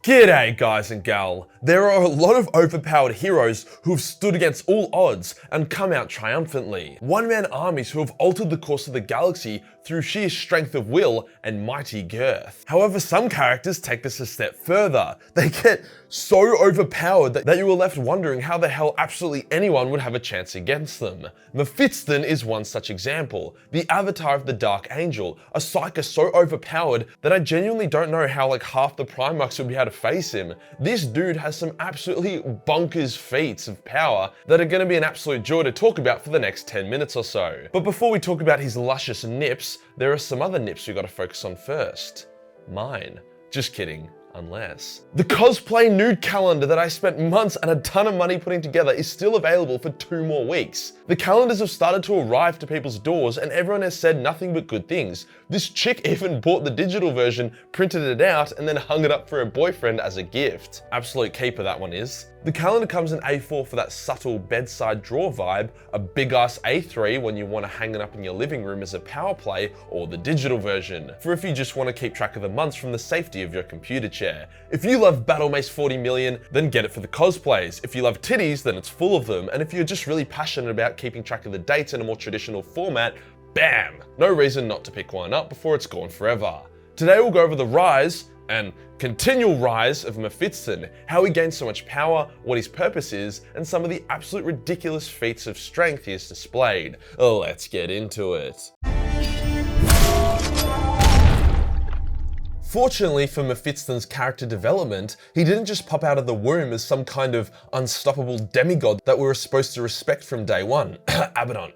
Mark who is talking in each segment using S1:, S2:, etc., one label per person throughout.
S1: G'day guys and gal. There are a lot of overpowered heroes who've stood against all odds and come out triumphantly. One-man armies who have altered the course of the galaxy through sheer strength of will and mighty girth. However, some characters take this a step further. They get so overpowered that you are left wondering how the hell absolutely anyone would have a chance against them. Mephiston is one such example, the avatar of the Dark Angel, a psyker so overpowered that I genuinely don't know how like half the Primarchs would be able to face him. This dude has some absolutely bonkers feats of power that are going to be an absolute joy to talk about for the next 10 minutes or so. But before we talk about his luscious nips, there are some other nips we got to focus on first. Mine. Just kidding. Unless. The cosplay nude calendar that I spent months and a ton of money putting together is still available for 2 more weeks. The calendars have started to arrive to people's doors and everyone has said nothing but good things. This chick even bought the digital version, printed it out, and then hung it up for her boyfriend as a gift. Absolute keeper that one is. The calendar comes in A4 for that subtle bedside drawer vibe, a big ass A3 when you want to hang it up in your living room as a power play, or the digital version, for if you just want to keep track of the months from the safety of your computer chair. If you love Battle Mace 40 million, then get it for the cosplays. If you love titties, then it's full of them. And if you're just really passionate about keeping track of the dates in a more traditional format, bam! No reason not to pick one up before it's gone forever. Today we'll go over the rise and continual rise of Mephiston, how he gains so much power, what his purpose is, and some of the absolute ridiculous feats of strength he has displayed. Let's get into it. Fortunately for Mephiston's character development, he didn't just pop out of the womb as some kind of unstoppable demigod that we were supposed to respect from day one. Abaddon.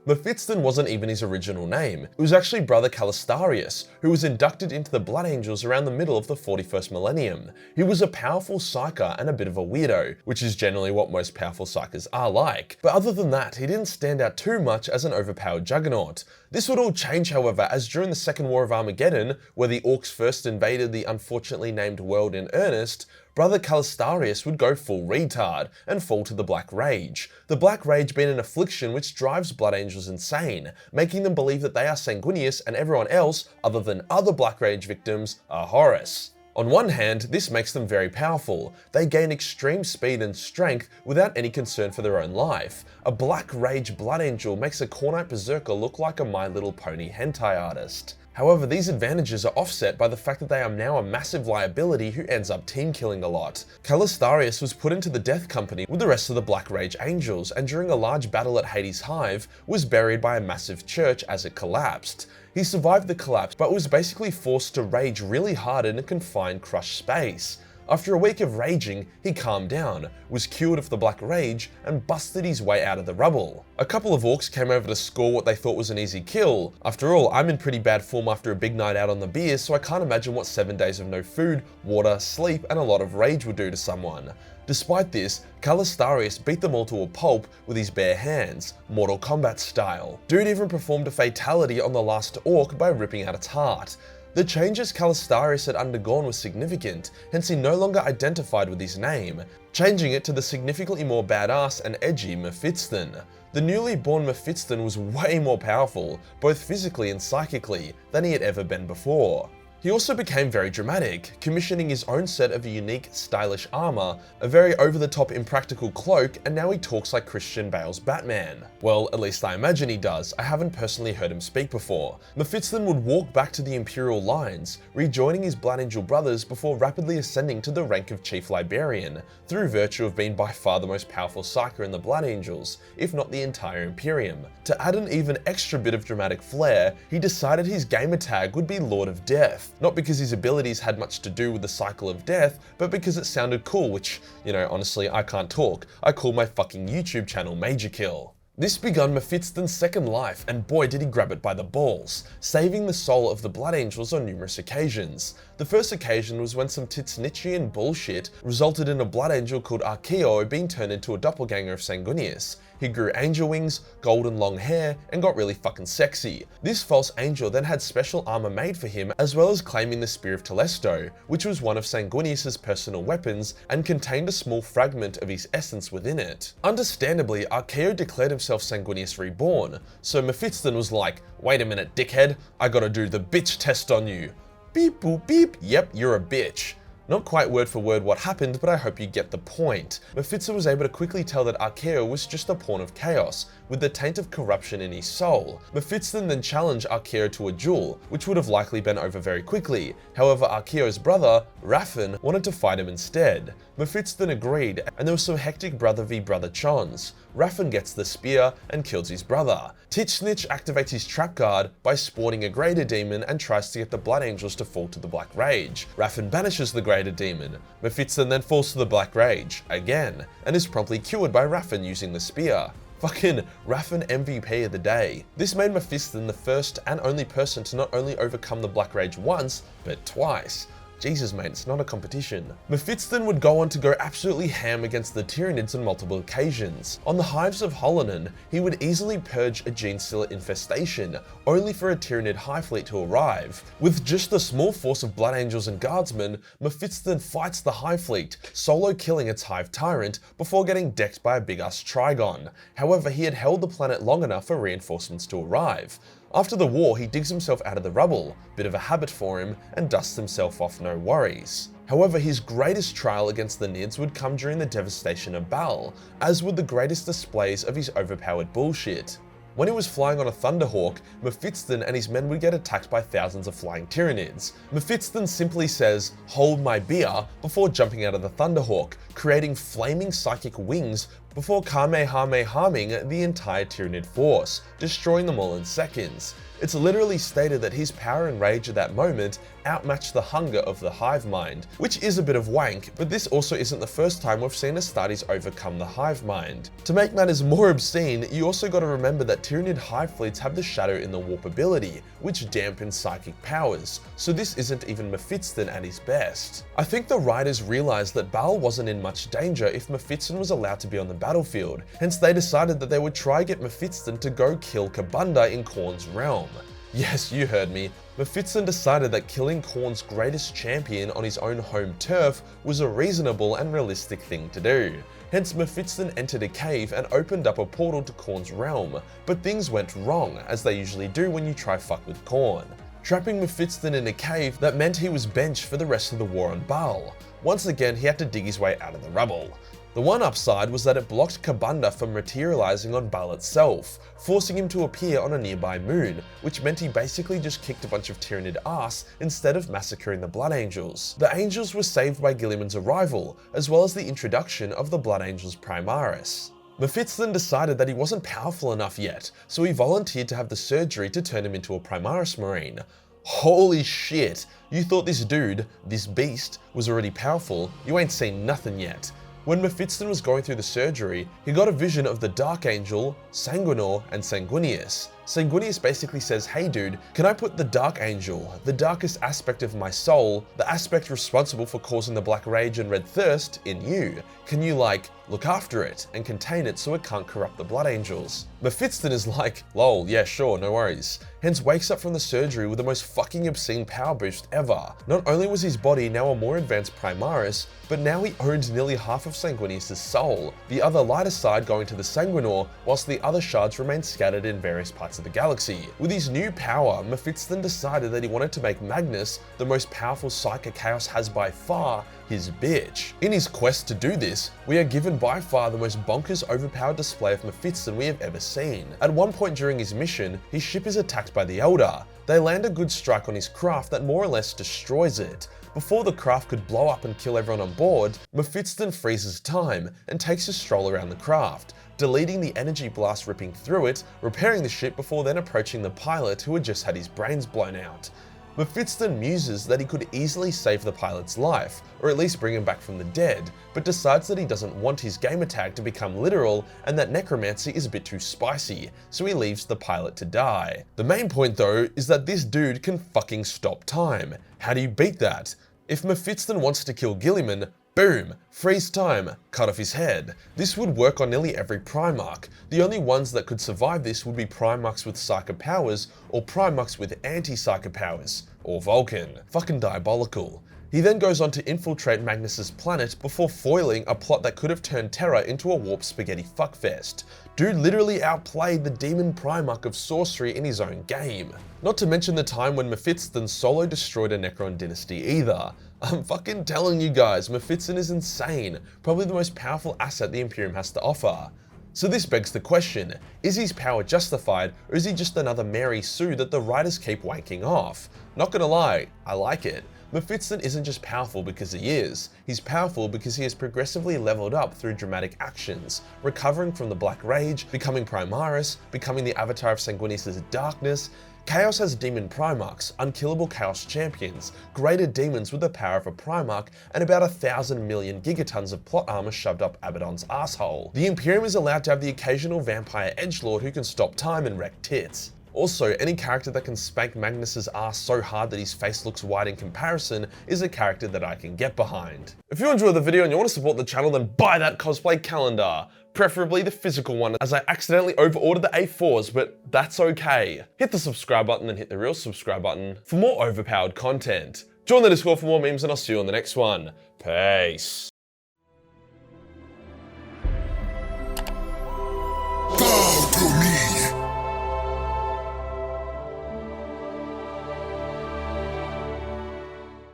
S1: Mephiston wasn't even his original name. It was actually Brother Calistarius, who was inducted into the Blood Angels around the middle of the 41st millennium. He was a powerful psyker and a bit of a weirdo, which is generally what most powerful psykers are like. But other than that, he didn't stand out too much as an overpowered juggernaut. This would all change, however, as during the Second War of Armageddon, where the Orcs first invaded the unfortunately named world in earnest, Brother Calistarius would go full retard and fall to the Black Rage. The Black Rage being an affliction which drives Blood Angels insane, making them believe that they are sanguineous and everyone else, other than other Black Rage victims, are Horus. On one hand, this makes them very powerful. They gain extreme speed and strength without any concern for their own life. A Black Rage Blood Angel makes a Khornite Berserker look like a My Little Pony hentai artist. However, these advantages are offset by the fact that they are now a massive liability who ends up team killing a lot. Calistarius was put into the Death Company with the rest of the Black Rage Angels, and during a large battle at Hades' Hive, was buried by a massive church as it collapsed. He survived the collapse, but was basically forced to rage really hard in a confined, crushed space. After a week of raging, he calmed down, was cured of the Black Rage, and busted his way out of the rubble. A couple of orcs came over to score what they thought was an easy kill. After all, I'm in pretty bad form after a big night out on the beer, so I can't imagine what 7 days of no food, water, sleep, and a lot of rage would do to someone. Despite this, Calistarius beat them all to a pulp with his bare hands, Mortal Kombat style. Dude even performed a fatality on the last orc by ripping out its heart. The changes Calistarius had undergone were significant, hence he no longer identified with his name, changing it to the significantly more badass and edgy Mephiston. The newly born Mephiston was way more powerful, both physically and psychically, than he had ever been before. He also became very dramatic, commissioning his own set of unique, stylish armor, a very over-the-top impractical cloak, and now he talks like Christian Bale's Batman. Well, at least I imagine he does. I haven't personally heard him speak before. Mephiston would walk back to the Imperial lines, rejoining his Blood Angel brothers before rapidly ascending to the rank of Chief Librarian, through virtue of being by far the most powerful psyker in the Blood Angels, if not the entire Imperium. To add an even extra bit of dramatic flair, he decided his gamer tag would be Lord of Death. Not because his abilities had much to do with the cycle of death, but because it sounded cool, which, honestly, I can't talk. I call my fucking YouTube channel Majorkill. This begun Mephiston's second life, and boy did he grab it by the balls, saving the soul of the Blood Angels on numerous occasions. The first occasion was when some Titsnichian bullshit resulted in a Blood Angel called Archeo being turned into a doppelganger of Sanguinius. He grew angel wings, golden long hair, and got really fucking sexy. This false angel then had special armor made for him, as well as claiming the Spear of Telesto, which was one of Sanguinius's personal weapons and contained a small fragment of his essence within it. Understandably, Archeo declared himself Sanguinius Reborn, so Mephiston was like, wait a minute dickhead, I gotta do the bitch test on you. Beep boop beep, yep, you're a bitch. Not quite word for word what happened, but I hope you get the point. Mephiston was able to quickly tell that Archaeo was just a pawn of chaos, with the taint of corruption in his soul. Mephiston then challenged Archaeo to a duel, which would have likely been over very quickly. However, Archaeo's brother, Raffen, wanted to fight him instead. Mephiston agreed, and there was some hectic brother v brother chons. Raffen gets the spear and kills his brother. Titchnich activates his trap guard by spawning a greater demon and tries to get the Blood Angels to fall to the Black Rage. Raffen banishes the greater demon. Mephiston then falls to the Black Rage, again, and is promptly cured by Raffen using the spear. Fucking Raffen MVP of the day. This made Mephiston the first and only person to not only overcome the Black Rage once, but twice. Jesus mate, it's not a competition. Mephiston would go on to go absolutely ham against the Tyranids on multiple occasions. On the Hives of Holonen, he would easily purge a Genestealer infestation, only for a Tyranid Hive fleet to arrive. With just a small force of Blood Angels and Guardsmen, Mephiston fights the Hive fleet, solo killing its Hive Tyrant before getting decked by a big-ass Trigon. However, he had held the planet long enough for reinforcements to arrive. After the war, he digs himself out of the rubble, bit of a habit for him, and dusts himself off no worries. However, his greatest trial against the Nids would come during the devastation of Bal, as would the greatest displays of his overpowered bullshit. When he was flying on a Thunderhawk, Mephiston and his men would get attacked by thousands of flying Tyranids. Mephiston simply says, "Hold my beer," before jumping out of the Thunderhawk, creating flaming psychic wings before Kamehameha'ing the entire Tyranid force, destroying them all in seconds. It's literally stated that his power and rage at that moment outmatched the hunger of the hive mind, which is a bit of wank, but this also isn't the first time we've seen Astartes overcome the hive mind. To make matters more obscene, you also got to remember that Tyranid hive fleets have the shadow in the warp ability, which dampens psychic powers, so this isn't even Mephiston at his best. I think the writers realized that Bal wasn't in much danger if Mephiston was allowed to be on the battlefield, hence they decided that they would try get Mephiston to go kill Kabunda in Khorne's realm. Yes, you heard me. Mephiston decided that killing Khorne's greatest champion on his own home turf was a reasonable and realistic thing to do. Hence, Mephiston entered a cave and opened up a portal to Khorne's realm, but things went wrong, as they usually do when you try fuck with Khorne. Trapping Mephiston in a cave, that meant he was benched for the rest of the war on Bal. Once again, he had to dig his way out of the rubble. The one upside was that it blocked Kabunda from materializing on Bal itself, forcing him to appear on a nearby moon, which meant he basically just kicked a bunch of Tyranid ass instead of massacring the Blood Angels. The Angels were saved by Guilliman's arrival, as well as the introduction of the Blood Angels Primaris. Mephiston decided that he wasn't powerful enough yet, so he volunteered to have the surgery to turn him into a Primaris Marine. Holy shit, you thought this dude, this beast, was already powerful? You ain't seen nothing yet. When Mephiston was going through the surgery, he got a vision of the Dark Angel, Sanguinor, and Sanguinius. Sanguinius basically says, "Hey dude, can I put the Dark Angel, the darkest aspect of my soul, the aspect responsible for causing the Black Rage and Red Thirst, in you? Can you look after it and contain it so it can't corrupt the Blood Angels?" Mephiston is like, lol, yeah sure, no worries. Hence wakes up from the surgery with the most fucking obscene power boost ever. Not only was his body now a more advanced Primaris, but now he owned nearly half of Sanguinius' soul, the other lighter side going to the Sanguinor, whilst the other shards remained scattered in various parts of the galaxy. With his new power, Mephiston decided that he wanted to make Magnus, the most powerful Psychic Chaos has by far, his bitch. In his quest to do this, we are given by far the most bonkers overpowered display of Mephiston we have ever seen. At one point during his mission, his ship is attacked by the Elder. They land a good strike on his craft that more or less destroys it. Before the craft could blow up and kill everyone on board, Mephiston freezes time and takes a stroll around the craft, deleting the energy blast ripping through it, repairing the ship before then approaching the pilot who had just had his brains blown out. Mephiston muses that he could easily save the pilot's life, or at least bring him back from the dead, but decides that he doesn't want his gamertag to become literal and that necromancy is a bit too spicy, so he leaves the pilot to die. The main point though is that this dude can fucking stop time. How do you beat that? If Mephiston wants to kill Guilliman, boom, freeze time, cut off his head. This would work on nearly every Primarch. The only ones that could survive this would be Primarchs with Psychic powers, or Primarchs with anti-Psychic powers, or Vulcan. Fucking diabolical. He then goes on to infiltrate Magnus's planet before foiling a plot that could have turned Terra into a warp spaghetti fuckfest. Dude literally outplayed the demon Primarch of sorcery in his own game. Not to mention the time when Mephiston solo destroyed a Necron dynasty either. I'm fucking telling you guys, Mephiston is insane, probably the most powerful asset the Imperium has to offer. So this begs the question, is his power justified, or is he just another Mary Sue that the writers keep wanking off? Not gonna lie, I like it. Mephiston isn't just powerful because he is, he's powerful because he has progressively leveled up through dramatic actions, recovering from the Black Rage, becoming Primaris, becoming the avatar of Sanguinius' darkness. Chaos has demon Primarchs, unkillable Chaos champions, greater demons with the power of a Primarch, and about 1,000 million gigatons of plot armor shoved up Abaddon's asshole. The Imperium is allowed to have the occasional vampire edgelord who can stop time and wreck tits. Also, any character that can spank Magnus's ass so hard that his face looks wide in comparison is a character that I can get behind. If you enjoyed the video and you want to support the channel, then buy that cosplay calendar. Preferably the physical one, as I accidentally overordered the A4s, but that's okay. Hit the subscribe button and hit the real subscribe button for more overpowered content. Join the Discord for more memes and I'll see you on the next one. Peace.